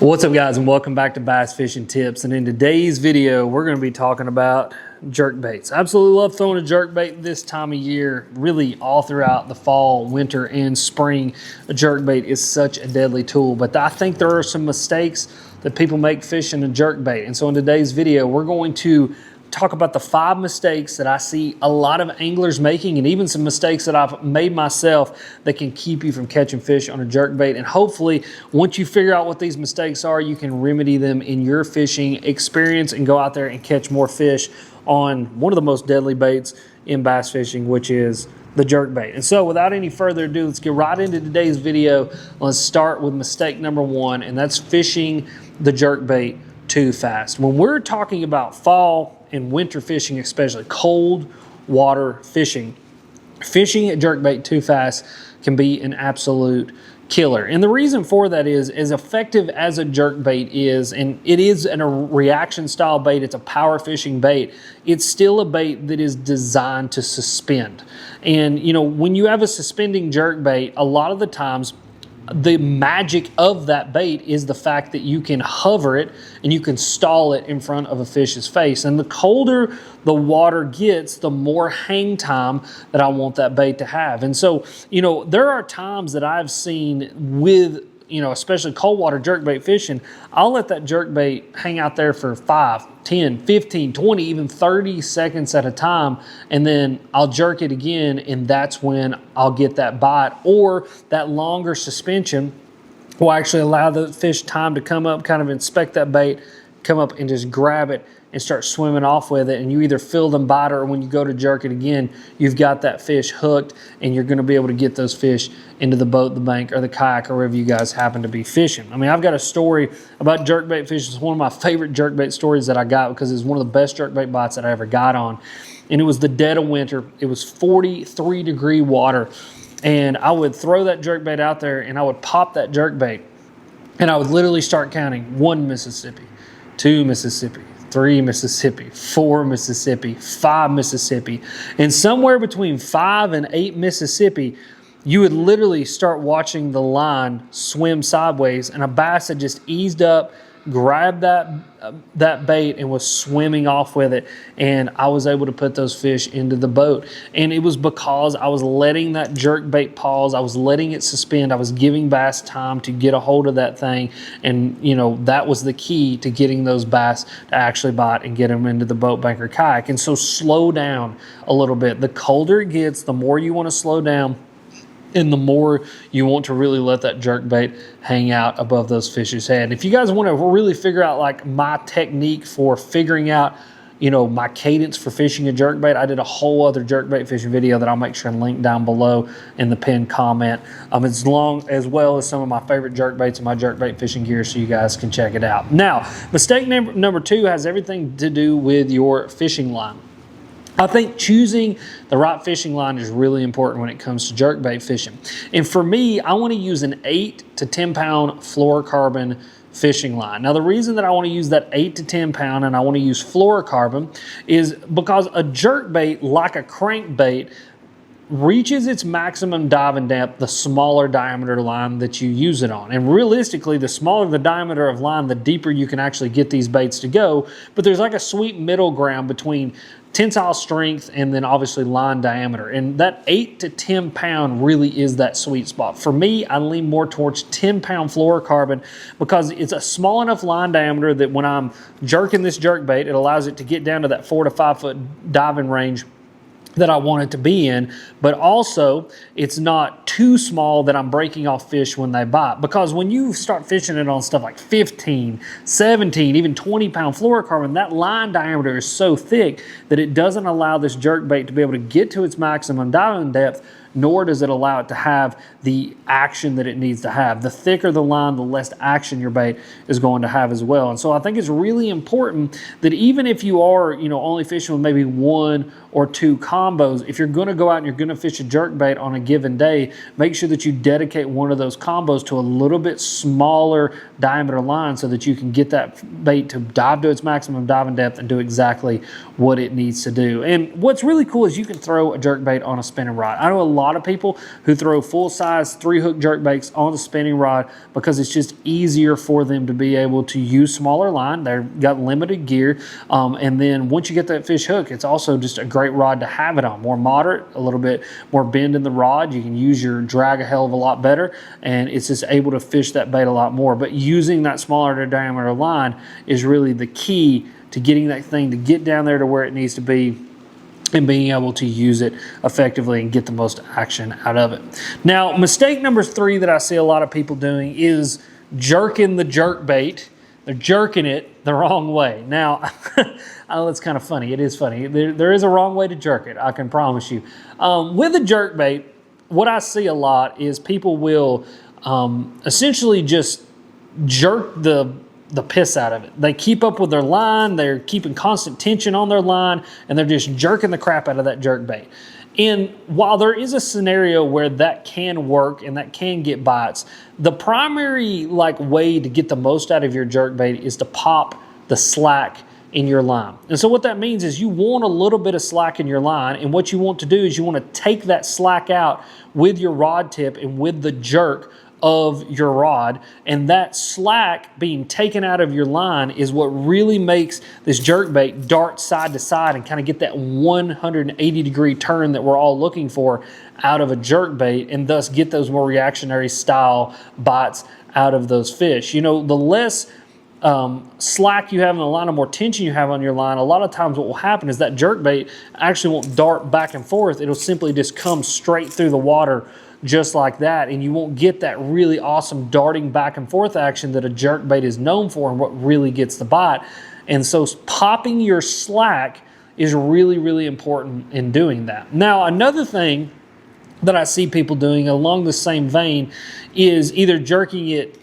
What's up, guys, and welcome back to Bass Fishing Tips. And in today's video, we're going to be talking about jerk baits. I absolutely love throwing a jerk bait this time of year, really all throughout the fall, winter, and spring. A jerk bait is such a deadly tool, but I think there are some mistakes that people make fishing a jerk bait. And so in today's video, we're going to talk about the 5 mistakes that I see a lot of anglers making, and even some mistakes that I've made myself that can keep you from catching fish on a jerkbait. And hopefully, once you figure out what these mistakes are, you can remedy them in your fishing experience and go out there and catch more fish on one of the most deadly baits in bass fishing, which is the jerkbait. And so without any further ado, let's get right into today's video. Let's start with mistake number 1, and that's fishing the jerkbait too fast. When we're talking about fall and winter fishing, especially cold water fishing, fishing at jerkbait too fast can be an absolute killer. And the reason for that is, as effective as a jerkbait is, and it is a reaction style bait, it's a power fishing bait, it's still a bait that is designed to suspend. And you know, when you have a suspending jerkbait, a lot of the times the magic of that bait is the fact that you can hover it and you can stall it in front of a fish's face. And the colder the water gets, the more hang time that I want that bait to have. And so, you know, there are times that I've seen with, you know, especially cold water jerkbait fishing, I'll let that jerkbait hang out there for 5, 10, 15, 20, even 30 seconds at a time, and then I'll jerk it again, and that's when I'll get that bite. Or that longer suspension will actually allow the fish time to come up, kind of inspect that bait, come up and just grab it and start swimming off with it. And you either feel them bite, or when you go to jerk it again, you've got that fish hooked, and you're going to be able to get those fish into the boat, the bank, or the kayak, or wherever you guys happen to be fishing. I mean, I've got a story about jerkbait fishing. It's one of my favorite jerkbait stories that I got, because it's one of the best jerkbait bites that I ever got on. And it was the dead of winter. It was 43-degree water. And I would throw that jerkbait out there, and I would pop that jerkbait, and I would literally start counting 1 Mississippi, 2 Mississippi, 3 Mississippi, 4 Mississippi, 5 Mississippi. And somewhere between 5 and 8 Mississippi, you would literally start watching the line swim sideways, and a bass had just eased up, grabbed that bait, and was swimming off with it. And I was able to put those fish into the boat. And it was because I was letting that jerkbait pause. I was letting it suspend. I was giving bass time to get a hold of that thing. And, you know, that was the key to getting those bass to actually bite and get them into the boat, bank, or kayak. And so slow down a little bit. The colder it gets, the more you want to slow down, and the more you want to really let that jerkbait hang out above those fish's head. If you guys want to really figure out like my technique for figuring out, you know, my cadence for fishing a jerkbait, I did a whole other jerkbait fishing video that I'll make sure and link down below in the pinned comment, as well as some of my favorite jerkbaits and my jerkbait fishing gear, so you guys can check it out. Now, mistake number 2 has everything to do with your fishing line. I think choosing the right fishing line is really important when it comes to jerkbait fishing. And for me, I want to use an 8 to 10 pound fluorocarbon fishing line. Now, the reason that I want to use that 8 to 10 pound and I want to use fluorocarbon is because a jerkbait, like a crankbait, reaches its maximum diving depth the smaller diameter line that you use it on. And realistically, the smaller the diameter of line, the deeper you can actually get these baits to go. But there's like a sweet middle ground between tensile strength and then obviously line diameter. And that 8 to 10 pound really is that sweet spot. For me, I lean more towards 10 pound fluorocarbon, because it's a small enough line diameter that when I'm jerking this jerkbait, it allows it to get down to that 4 to 5 foot diving range that I want it to be in, but also it's not too small that I'm breaking off fish when they bite. Because when you start fishing it on stuff like 15, 17, even 20 pound fluorocarbon, that line diameter is so thick that it doesn't allow this jerkbait to be able to get to its maximum diving depth, nor does it allow it to have the action that it needs to have. The thicker the line, the less action your bait is going to have as well. And so I think it's really important that even if you are, you know, only fishing with maybe 1 or 2 combos, if you're going to go out and you're going to fish a jerkbait on a given day, make sure that you dedicate one of those combos to a little bit smaller diameter line, so that you can get that bait to dive to its maximum diving depth and do exactly what it needs to do. And what's really cool is you can throw a jerkbait on a spinning rod. I know a lot of people who throw full-size 3-hook jerkbaits on the spinning rod because it's just easier for them to be able to use smaller line. They've got limited gear, and then once you get that fish hook, it's also just a great rod to have it on. More moderate, a little bit more bend in the rod. You can use your drag a hell of a lot better, and it's just able to fish that bait a lot more. But using that smaller diameter line is really the key to getting that thing to get down there to where it needs to be and being able to use it effectively and get the most action out of it. Now, mistake number 3 that I see a lot of people doing is jerking the jerkbait. They're jerking it the wrong way. Now, I know it's kind of funny. It is funny. There is a wrong way to jerk it, I can promise you. With a jerkbait, what I see a lot is people will essentially just jerk the piss out of it. They keep up with their line, they're keeping constant tension on their line, and they're just jerking the crap out of that jerkbait. And while there is a scenario where that can work and that can get bites, the primary way to get the most out of your jerkbait is to pop the slack in your line. And so what that means is you want a little bit of slack in your line, and what you want to do is you want to take that slack out with your rod tip and with the jerk of your rod, and that slack being taken out of your line is what really makes this jerkbait dart side to side and kind of get that 180-degree turn that we're all looking for out of a jerkbait, and thus get those more reactionary style bites out of those fish. You know, the less slack you have in the line, the more tension you have on your line, a lot of times what will happen is that jerkbait actually won't dart back and forth. It'll simply just come straight through the water just like that, and you won't get that really awesome darting back and forth action that a jerkbait is known for and what really gets the bite. And so popping your slack is really, really important in doing that. Now, another thing that I see people doing along the same vein is either jerking it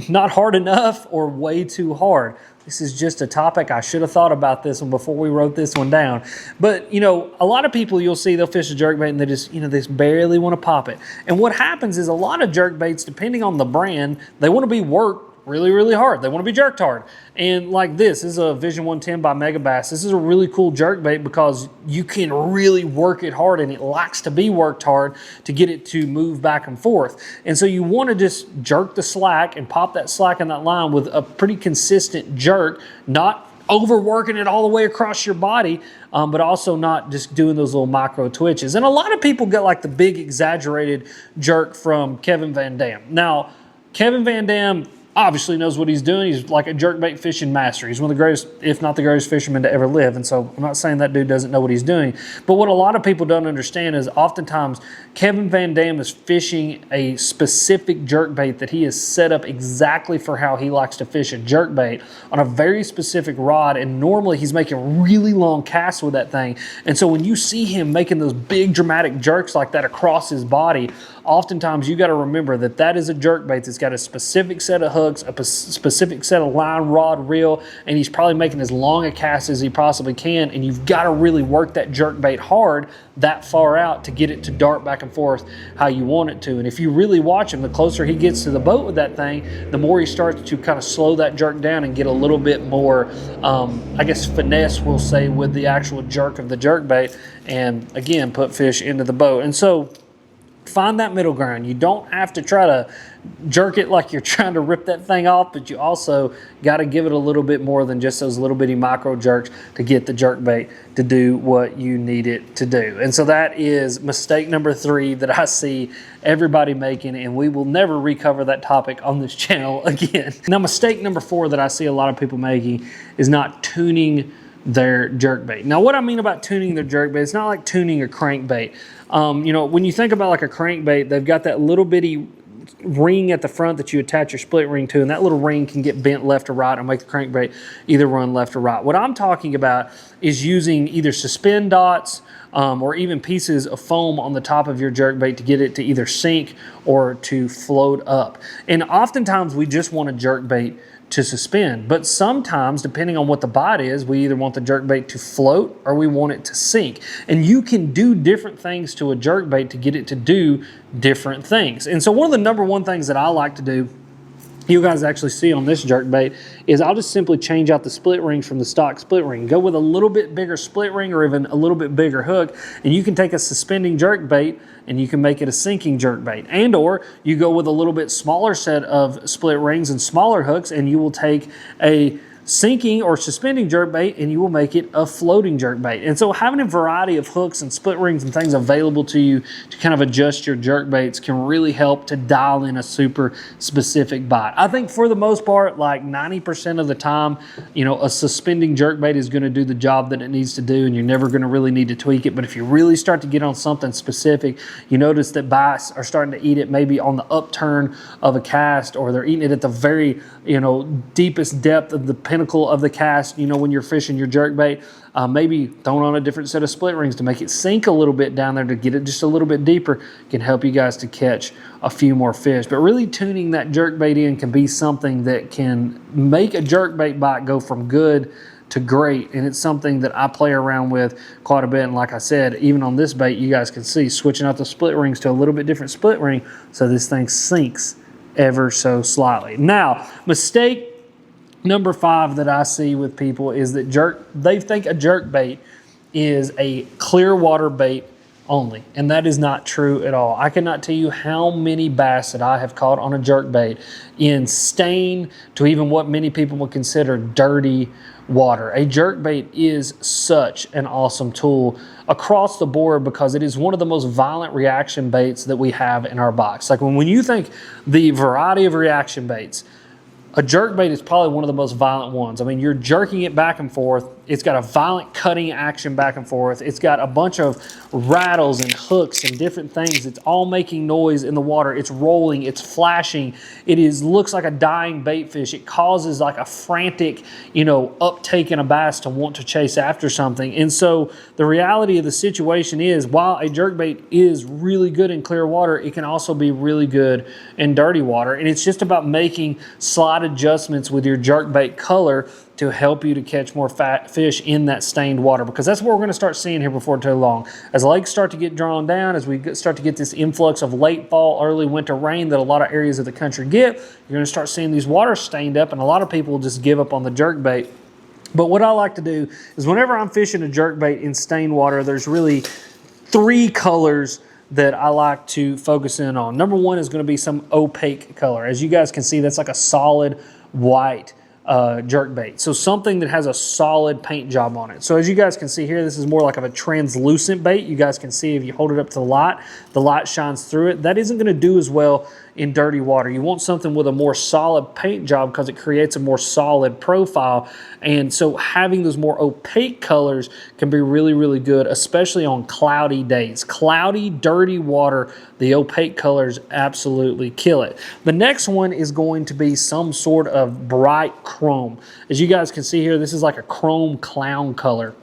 not hard enough or way too hard. This is just a topic. I should have thought about this one before we wrote this one down. But, you know, a lot of people you'll see, they'll fish a jerkbait and they just, they just barely want to pop it. And what happens is a lot of jerkbaits, depending on the brand, they want to be worked really, really hard. They want to be jerked hard. And like this is a Vision 110 by Megabass. This is a really cool jerkbait because you can really work it hard, and it likes to be worked hard to get it to move back and forth. And so you want to just jerk the slack and pop that slack in that line with a pretty consistent jerk, not overworking it all the way across your body, but also not just doing those little micro twitches. And a lot of people get like the big exaggerated jerk from Kevin Van Dam. Now, Kevin Van Dam obviously knows what he's doing. He's like a jerkbait fishing master. He's one of the greatest, if not the greatest fisherman to ever live. And so I'm not saying that dude doesn't know what he's doing. But what a lot of people don't understand is oftentimes Kevin Van Dam is fishing a specific jerkbait that he has set up exactly for how he likes to fish a jerkbait on a very specific rod. And normally he's making really long casts with that thing. And so when you see him making those big dramatic jerks like that across his body, oftentimes you got to remember that that is a jerkbait that's got a specific set of hooks, a specific set of line, rod, reel, and he's probably making as long a cast as he possibly can, and you've got to really work that jerkbait hard that far out to get it to dart back and forth how you want it to. And if you really watch him, the closer he gets to the boat with that thing, the more he starts to kind of slow that jerk down and get a little bit more, I guess, finesse, we'll say, with the actual jerk of the jerkbait, and again, put fish into the boat. And so find that middle ground. You don't have to try to jerk it like you're trying to rip that thing off, but you also got to give it a little bit more than just those little bitty micro jerks to get the jerkbait to do what you need it to do. And so that is mistake number 3 that I see everybody making, and we will never recover that topic on this channel again. Now, mistake number 4 that I see a lot of people making is not tuning their jerkbait. Now, what I mean about tuning their jerkbait, it's not like tuning a crankbait. When you think about like a crankbait, they've got that little bitty ring at the front that you attach your split ring to, and that little ring can get bent left or right and make the crankbait either run left or right. What I'm talking about is using either suspend dots or even pieces of foam on the top of your jerkbait to get it to either sink or to float up. And oftentimes we just want a jerkbait to suspend, but sometimes, depending on what the bite is, we either want the jerkbait to float or we want it to sink. And you can do different things to a jerkbait to get it to do different things. And so one of the number 1 things that I like to do you guys actually see on this jerkbait is I'll just simply change out the split rings from the stock split ring. Go with a little bit bigger split ring or even a little bit bigger hook, and you can take a suspending jerkbait and you can make it a sinking jerkbait. And or you go with a little bit smaller set of split rings and smaller hooks, and you will take a sinking or suspending jerkbait and you will make it a floating jerkbait. And so having a variety of hooks and split rings and things available to you to kind of adjust your jerkbaits can really help to dial in a super specific bite. I think for the most part, like 90% of the time, you know, a suspending jerkbait is going to do the job that it needs to do, and you're never going to really need to tweak it. But if you really start to get on something specific, you notice that bass are starting to eat it maybe on the upturn of a cast, or they're eating it at the very, you know, deepest depth of the pinnacle of the cast, you know, when you're fishing your jerkbait. Maybe throwing on a different set of split rings to make it sink a little bit down there to get it just a little bit deeper can help you guys to catch a few more fish. But really tuning that jerkbait in can be something that can make a jerkbait bite go from good to great, and it's something that I play around with quite a bit. And like I said, even on this bait, you guys can see switching out the split rings to a little bit different split ring so this thing sinks ever so slightly. Now, mistake number 5 that I see with people is that they think a jerkbait is a clear water bait only, and that is not true at all. I cannot tell you how many bass that I have caught on a jerkbait in stain to even what many people would consider dirty water. A jerkbait is such an awesome tool across the board because it is one of the most violent reaction baits that we have in our box. Like when you think the variety of reaction baits, a jerkbait is probably one of the most violent ones. I mean, you're jerking it back and forth. It's got a violent cutting action back and forth. It's got a bunch of rattles and hooks and different things. It's all making noise in the water. It's rolling. It's flashing. It looks like a dying bait fish. It causes like a frantic, you know, uptake in a bass to want to chase after something. And so the reality of the situation is, while a jerkbait is really good in clear water, it can also be really good in dirty water. And it's just about making slight adjustments with your jerkbait color to help you to catch more fat fish in that stained water, because that's what we're going to start seeing here before too long. As lakes start to get drawn down, as we start to get this influx of late fall, early winter rain that a lot of areas of the country get, you're going to start seeing these waters stained up, and a lot of people will just give up on the jerkbait. But what I like to do is whenever I'm fishing a jerkbait in stained water, there's really 3 colors that I like to focus in on. Number 1 is going to be some opaque color. As you guys can see, that's like a solid white jerkbait. So something that has a solid paint job on it. So as you guys can see here, this is more like of a translucent bait. You guys can see if you hold it up to the light shines through it. That isn't going to do as well in dirty water. You want something with a more solid paint job because it creates a more solid profile. And so having those more opaque colors can be really, really good, especially on cloudy days. Cloudy, dirty water, the opaque colors absolutely kill it. The next one is going to be some sort of bright chrome. As you guys can see here, this is like a chrome clown color.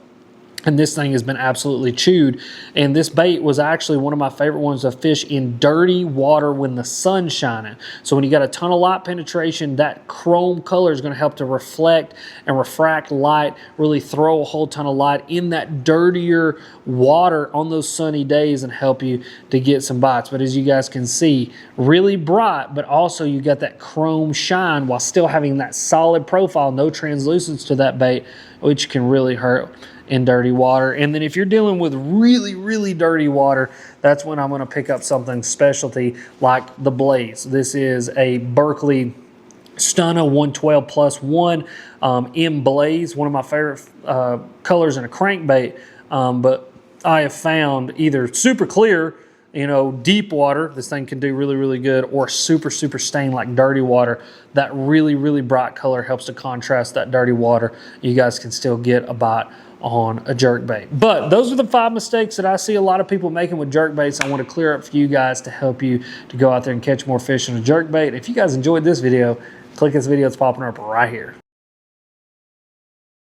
And this thing has been absolutely chewed. And this bait was actually one of my favorite ones to fish in dirty water when the sun's shining. So when you got a ton of light penetration, that chrome color is going to help to reflect and refract light, really throw a whole ton of light in that dirtier water on those sunny days and help you to get some bites. But as you guys can see, really bright, but also you got that chrome shine while still having that solid profile, no translucence to that bait, which can really hurt in dirty water. And then if you're dealing with really, really dirty water, that's when I'm going to pick up something specialty like the Blaze. This is a Berkley Stunna 112+1 in Blaze, one of my favorite colors in a crankbait. But I have found either super clear, you know, deep water, this thing can do really, really good, or super, super stained like dirty water. That really, really bright color helps to contrast that dirty water. You guys can still get a bite on a jerkbait. But those are the 5 mistakes that I see a lot of people making with jerkbaits. I want to clear up for you guys to help you to go out there and catch more fish on a jerkbait. If you guys enjoyed this video, click this video that's popping up right here.